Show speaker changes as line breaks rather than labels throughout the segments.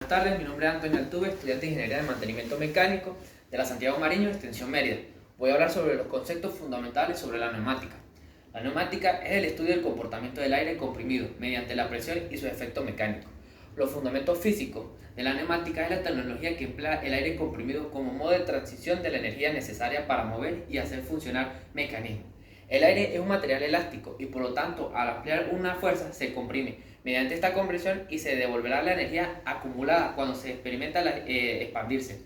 Buenas tardes, mi nombre es Antonio Altuve, estudiante de Ingeniería de Mantenimiento Mecánico de la Santiago Mariño, Extensión Mérida. Voy a hablar sobre los conceptos fundamentales sobre la neumática. La neumática es el estudio del comportamiento del aire comprimido mediante la presión y su efecto mecánico. Los fundamentos físicos de la neumática es la tecnología que emplea el aire comprimido como modo de transición de la energía necesaria para mover y hacer funcionar mecanismos. El aire es un material elástico y por lo tanto al ampliar una fuerza se comprime mediante esta compresión y se devolverá la energía acumulada cuando se experimenta expandirse.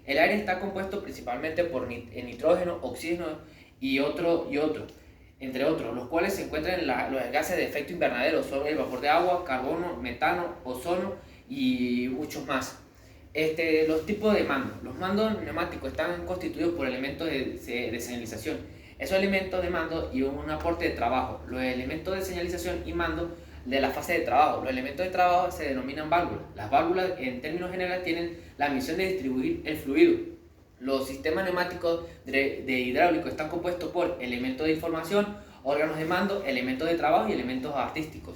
El aire está compuesto principalmente por nitrógeno, oxígeno y otro, entre otros, los cuales se encuentran en los gases de efecto invernadero, son el vapor de agua, carbono, metano, ozono y muchos más. Los tipos de mandos. Los mandos neumáticos están constituidos por elementos de señalización. Esos elementos de mando y un aporte de trabajo. Los elementos de señalización y mando de la fase de trabajo. Los elementos de trabajo se denominan válvulas. Las válvulas, en términos generales, tienen la misión de distribuir el fluido. Los sistemas neumáticos de hidráulico están compuestos por elementos de información, órganos de mando, elementos de trabajo y elementos artísticos.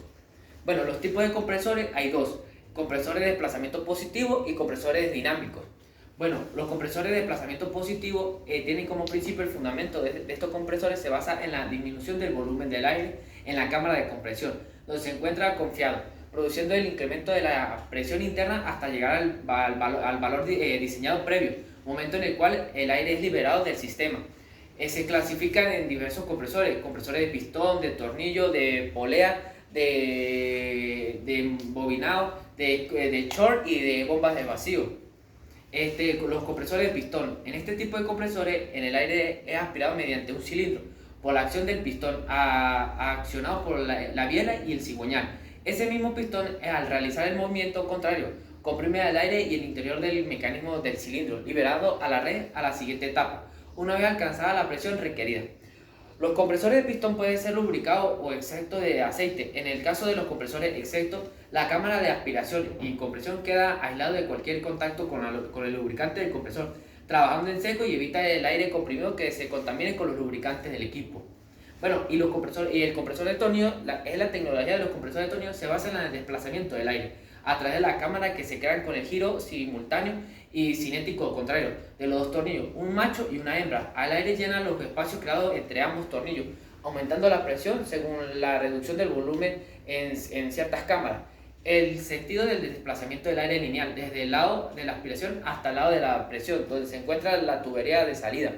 Bueno, los tipos de compresores hay dos: compresores de desplazamiento positivo y compresores dinámicos. Bueno, los compresores de desplazamiento positivo tienen como principio el fundamento de estos compresores se basa en la disminución del volumen del aire en la cámara de compresión, donde se encuentra confiado, produciendo el incremento de la presión interna hasta llegar al valor diseñado previo, momento en el cual el aire es liberado del sistema. Se clasifican en diversos compresores: compresores de pistón, de tornillo, de polea, de bobinado, de short y de bombas de vacío. Los compresores de pistón. En este tipo de compresores, en el aire es aspirado mediante un cilindro por la acción del pistón accionado por la biela y el cigüeñal. Ese mismo pistón, al realizar el movimiento contrario, comprime el aire y el interior del mecanismo del cilindro, liberado a la red a la siguiente etapa, una vez alcanzada la presión requerida. Los compresores de pistón pueden ser lubricados o exentos de aceite. En el caso de los compresores exentos, la cámara de aspiración y compresión queda aislado de cualquier contacto con el lubricante del compresor, trabajando en seco y evita el aire comprimido que se contamine con los lubricantes del equipo. Bueno, y el compresor de tornillo, la tecnología de los compresores de tornillo se basa en el desplazamiento del aire a través de la cámara que se crean con el giro simultáneo y cinético contrario de los dos tornillos, un macho y una hembra. Al aire llena los espacios creados entre ambos tornillos, aumentando la presión según la reducción del volumen en ciertas cámaras. El sentido del desplazamiento del aire lineal, desde el lado de la aspiración hasta el lado de la presión, donde se encuentra la tubería de salida.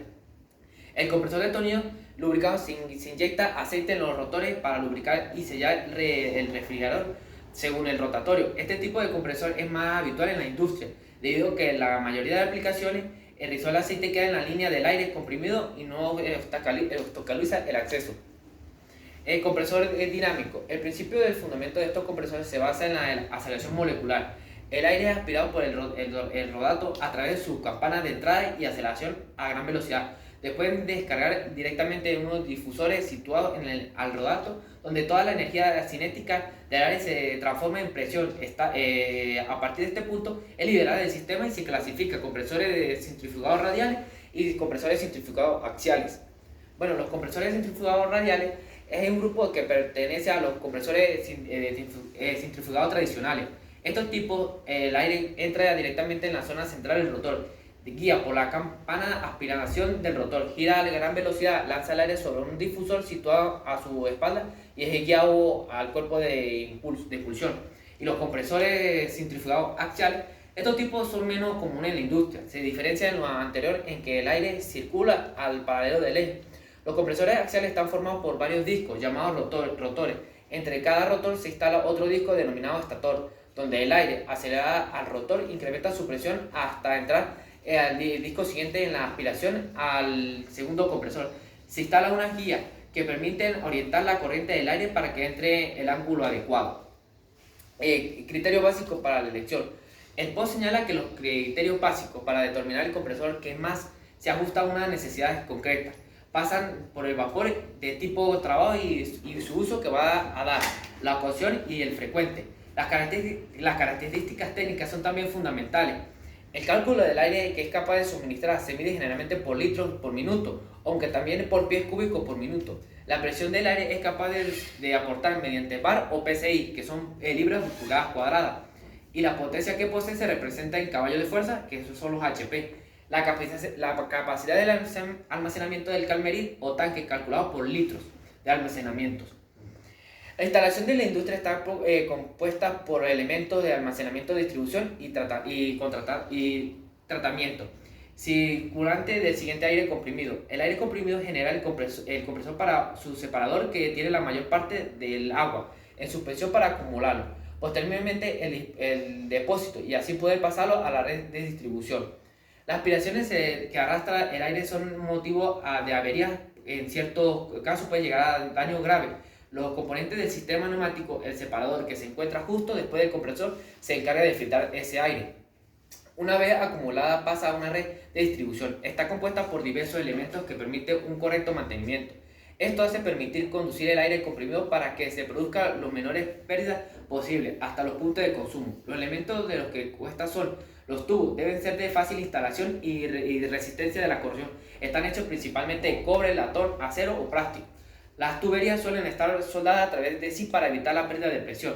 El compresor de tornillo lubricado se inyecta aceite en los rotores para lubricar y sellar el refrigerador según el rotatorio. Este tipo de compresor es más habitual en la industria, debido a que en la mayoría de aplicaciones el rizón del aceite queda en la línea del aire comprimido y no obstaculiza el acceso. El compresor dinámico. El principio del fundamento de estos compresores se basa en la aceleración molecular. El aire es aspirado por el rodato a través de su campana de entrada y aceleración a gran velocidad. Después de descargar directamente en unos difusores situados al rodato, donde toda la energía cinética del aire se transforma en presión. A partir de este punto es liberada del sistema y se clasifica compresores de centrifugados radiales y compresores centrifugados axiales. Bueno, los compresores centrifugados radiales es un grupo que pertenece a los compresores centrifugados tradicionales. Estos tipos, el aire entra directamente en la zona central del rotor, guía por la campana aspiración del rotor, gira a gran velocidad, lanza el aire sobre un difusor situado a su espalda y es guiado al cuerpo de impulsión. Y los compresores centrifugados axiales, estos tipos son menos comunes en la industria. Se diferencian de lo anterior en que el aire circula al paralelo del eje. Los compresores axiales están formados por varios discos llamados rotores. Entre cada rotor se instala otro disco denominado estator, donde el aire acelera al rotor, incrementa su presión hasta entrar al disco siguiente en la aspiración al segundo compresor. Se instala unas guías que permiten orientar la corriente del aire para que entre el ángulo adecuado. Criterios básicos para la elección. El POS señala que los criterios básicos para determinar el compresor que más se ajusta a unas necesidades concretas pasan por el vapor de tipo trabajo y su uso que va a dar, la ocasión y el frecuente. Las características técnicas son también fundamentales. El cálculo del aire que es capaz de suministrar se mide generalmente por litros por minuto, aunque también por pies cúbicos por minuto. La presión del aire es capaz de aportar mediante bar o PSI, que son libras por pulgadas cuadradas. y la potencia que posee se representa en caballos de fuerza, que esos son los HP. La capacidad del almacenamiento del calmerit o tanque calculado por litros de almacenamiento. La instalación de la industria está compuesta por elementos de almacenamiento, distribución y tratamiento circulante del siguiente aire comprimido. El aire comprimido genera el compresor para su separador, que tiene la mayor parte del agua en suspensión para acumularlo. Posteriormente el depósito, y así poder pasarlo a la red de distribución. Las aspiraciones que arrastra el aire son motivo de averías. En ciertos casos puede llegar a daño grave. Los componentes del sistema neumático, el separador que se encuentra justo después del compresor, se encarga de filtrar ese aire. Una vez acumulada pasa a una red de distribución. Está compuesta por diversos elementos que permiten un correcto mantenimiento. Esto hace permitir conducir el aire comprimido para que se produzcan los menores pérdidas posibles hasta los puntos de consumo. Los elementos de los que cuesta son los tubos. Deben ser de fácil instalación y de resistencia de la corrosión. Están hechos principalmente de cobre, latón, acero o plástico. Las tuberías suelen estar soldadas a través de sí para evitar la pérdida de presión.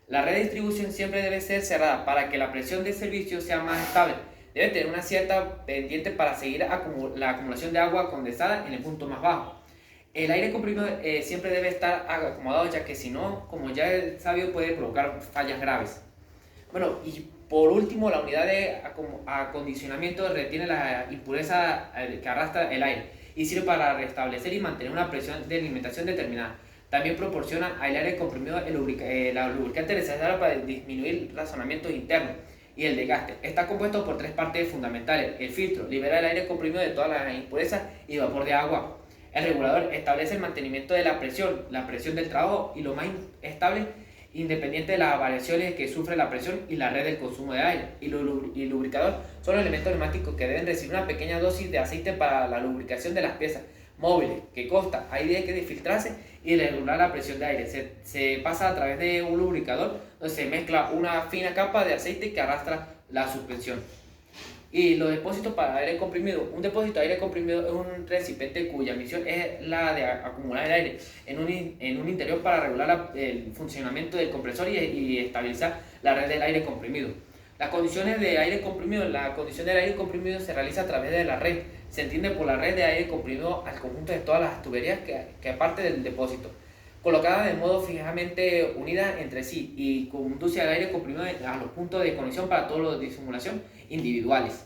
La red de distribución siempre debe ser cerrada para que la presión del servicio sea más estable. Debe tener una cierta pendiente para seguir la acumulación de agua condensada en el punto más bajo. El aire comprimido siempre debe estar acomodado, ya que si no, como ya es sabido, puede provocar fallas graves. Bueno, y por último, la unidad de acondicionamiento retiene la impureza que arrastra el aire y sirve para restablecer y mantener una presión de alimentación determinada. También proporciona al aire comprimido la lubricante necesaria para disminuir razonamientos internos y el desgaste. Está compuesto por tres partes fundamentales. El filtro libera el aire comprimido de todas las impurezas y vapor de agua. El regulador establece el mantenimiento de la presión del trabajo y lo más estable, independiente de las variaciones que sufre la presión y la red del consumo de aire. Y el lubricador son los elementos neumáticos que deben recibir una pequeña dosis de aceite para la lubricación de las piezas móviles, que consta, ahí hay que filtrarse y regular la presión de aire. Se pasa a través de un lubricador donde se mezcla una fina capa de aceite que arrastra la suspensión. Y los depósitos para aire comprimido. Un depósito de aire comprimido es un recipiente cuya misión es la de acumular el aire en un interior para regular el funcionamiento del compresor y estabilizar la red del aire comprimido. Las condiciones de aire comprimido. La condición del aire comprimido se realiza a través de la red. Se entiende por la red de aire comprimido al conjunto de todas las tuberías que aparte del depósito, colocadas de modo fijamente unidas entre sí, y conduce al aire comprimido a los puntos de conexión para todos los de simulación individuales.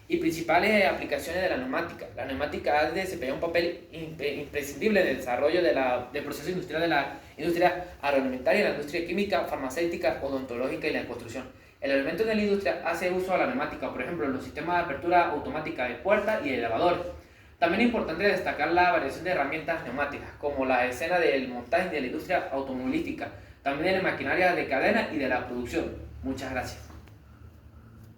Y principales aplicaciones de la neumática. La neumática ha desempeñado un papel imprescindible en el desarrollo del proceso industrial de la industria agroalimentaria, la industria química, farmacéutica, odontológica y la construcción. El elemento de la industria hace uso de la neumática, por ejemplo, en los sistemas de apertura automática de puertas y de elevadores. También es importante destacar la variación de herramientas neumáticas, como la escena del montaje de la industria automovilística, también de la maquinaria de cadena y de la producción. Muchas gracias.